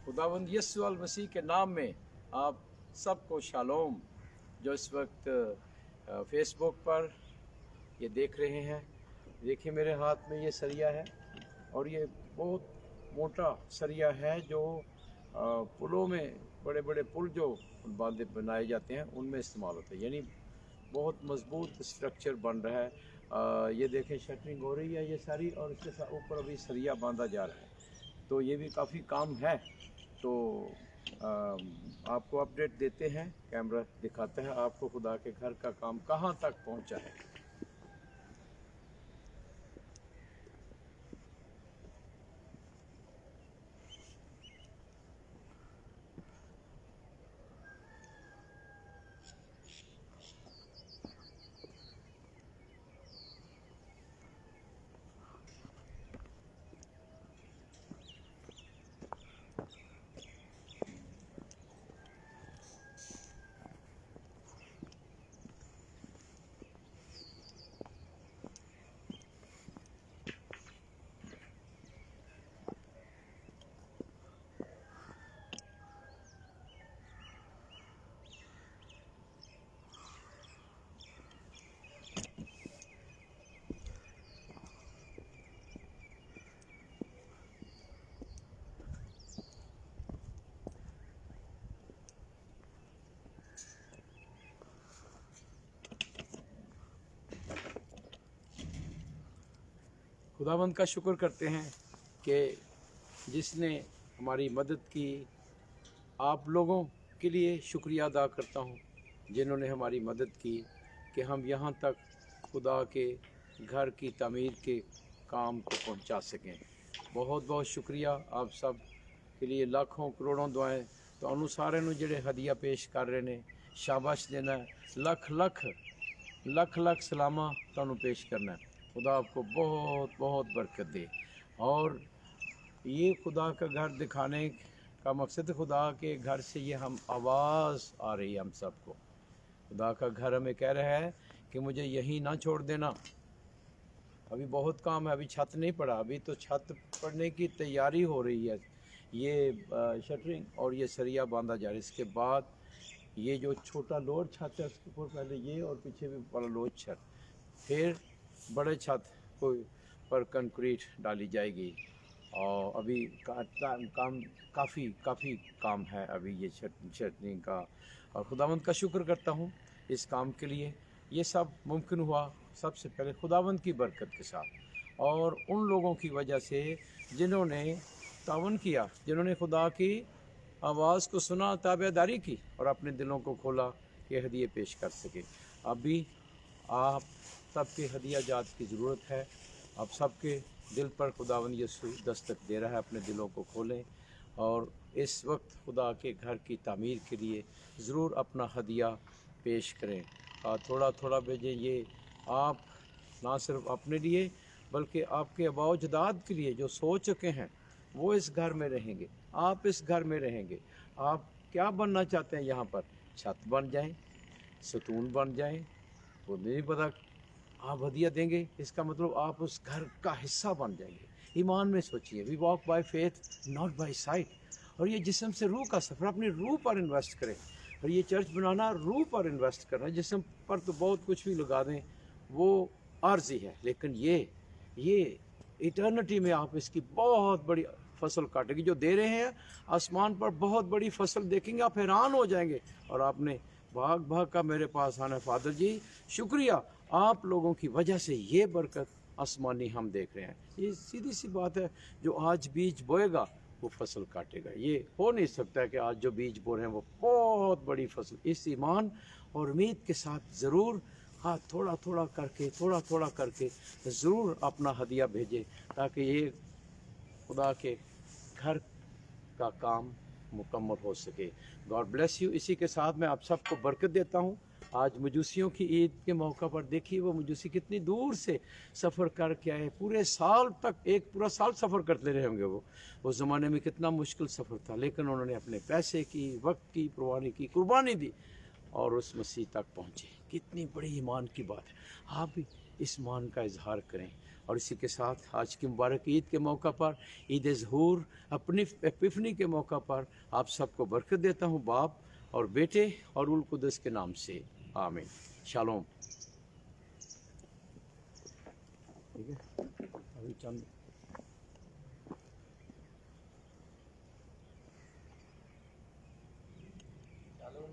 खुदावंद यीशु अल मसीह के नाम में आप सबको शालोम। जो इस वक्त फेसबुक पर ये देख रहे हैं, देखिए मेरे हाथ में ये सरिया है और ये बहुत मोटा सरिया है जो पुलों में, बड़े बड़े पुल जो बांधे बनाए जाते हैं उनमें इस्तेमाल होता है। यानी बहुत मजबूत स्ट्रक्चर बन रहा है। ये देखें शटरिंग हो रही है ये सारी, और इसके ऊपर अभी सरिया बांधा जा रहा है, तो ये भी काफ़ी काम है। तो आपको अपडेट देते हैं, कैमरा दिखाता है आपको खुदा के घर का काम कहाँ तक पहुँचा है। खुदावंद का शुक्र करते हैं कि जिसने हमारी मदद की। आप लोगों के लिए शुक्रिया अदा करता हूँ जिन्होंने हमारी मदद की कि हम यहाँ तक खुदा के घर की तामीर के काम को पहुँचा सकें। बहुत बहुत शुक्रिया आप सब के लिए, लाखों करोड़ों दुआएं। तो अनुसारे नूं जिहड़े हदिया पेश कर रहे ने, शाबाश देना, लख लख लख लख सलामा तुहानूं पेश करना है। खुदा आपको बहुत बहुत बरकत दे। और ये खुदा का घर दिखाने का मकसद, खुदा के घर से ये हम आवाज़ आ रही है हम सबको। खुदा का घर हमें कह रहा है कि मुझे यहीं ना छोड़ देना, अभी बहुत काम है, अभी छत नहीं पड़ा, अभी तो छत पड़ने की तैयारी हो रही है। ये शटरिंग और ये सरिया बांधा जा रहा है। इसके बाद ये जो छोटा लोअर छत है उसके ऊपर पहले ये और पीछे भी बड़ा लोअर छत, फिर बड़े छत को पर कंक्रीट डाली जाएगी। और अभी काम काफ़ी काम है अभी ये शटरिंग का। और खुदावंद का शुक्र करता हूँ इस काम के लिए। ये सब मुमकिन हुआ सबसे पहले खुदावंद की बरकत के साथ, और उन लोगों की वजह से जिन्होंने तावन किया, जिन्होंने खुदा की आवाज़ को सुना, ताबेदारी की और अपने दिलों को खोला कि हदिये पेश कर सके। अभी आप सबके हदिया जात की ज़रूरत है। आप सबके दिल पर खुदावंद यीशु दस्तक दे रहा है, अपने दिलों को खोलें और इस वक्त खुदा के घर की तामीर के लिए ज़रूर अपना हदिया पेश करें। थोड़ा थोड़ा भेजें। ये आप ना सिर्फ अपने लिए बल्कि आपके आबाओ अजदाद के लिए जो सो चुके हैं वो इस घर में रहेंगे, आप इस घर में रहेंगे। आप क्या बनना चाहते हैं यहाँ पर? छत बन जाएं, सतून बन जाएं, वो नहीं पता। आप हदिया देंगे, इसका मतलब आप उस घर का हिस्सा बन जाएंगे। ईमान में सोचिए, we walk by faith not by sight. और ये जिस्म से रूह का सफ़र, अपनी रूह पर इन्वेस्ट करें। और ये चर्च बनाना रूह पर इन्वेस्ट करना। जिस्म पर तो बहुत कुछ भी लगा दें, वो आर्जी है, लेकिन ये इटर्निटी में आप इसकी बहुत बड़ी फसल काटेंगे। जो दे रहे हैं आसमान पर बहुत बड़ी फसल देखेंगे, आप हैरान हो जाएंगे। और आपने भाग भाग का मेरे पास आना, फादर जी शुक्रिया, आप लोगों की वजह से ये बरकत आसमानी हम देख रहे हैं। ये सीधी सी बात है, जो आज बीज बोएगा वो फसल काटेगा। ये हो नहीं सकता कि आज जो बीज बो रहे हैं वो बहुत बड़ी फसल। इस ईमान और उम्मीद के साथ ज़रूर थोड़ा थोड़ा करके ज़रूर अपना हदिया भेजें, ताकि ये खुदा के घर का काम मुकम्मल हो सके। God bless you. इसी के साथ मैं आप सबको बरकत देता हूँ। आज मजूसियों की ईद के मौका पर देखिए वो मजूसी कितनी दूर से सफ़र करके आए, पूरे साल तक, एक पूरा साल सफ़र करते रहे होंगे। वो उस ज़माने में कितना मुश्किल सफ़र था, लेकिन उन्होंने अपने पैसे की, वक्त की परवानी की, कुर्बानी दी और उस मसीह तक पहुँचे। कितनी बड़ी ईमान की बात है। आप भी इस ईमान का इजहार करें اور اسی کے ساتھ آج کی مبارک عید کے موقع پر، عید ظہور، اپنی ایپیفنی کے موقع پر آپ سب کو برکت دیتا ہوں، باپ اور بیٹے اور روح القدس کے نام سے، آمین۔ شالوم۔ ٹھیک ہے، ابھی چند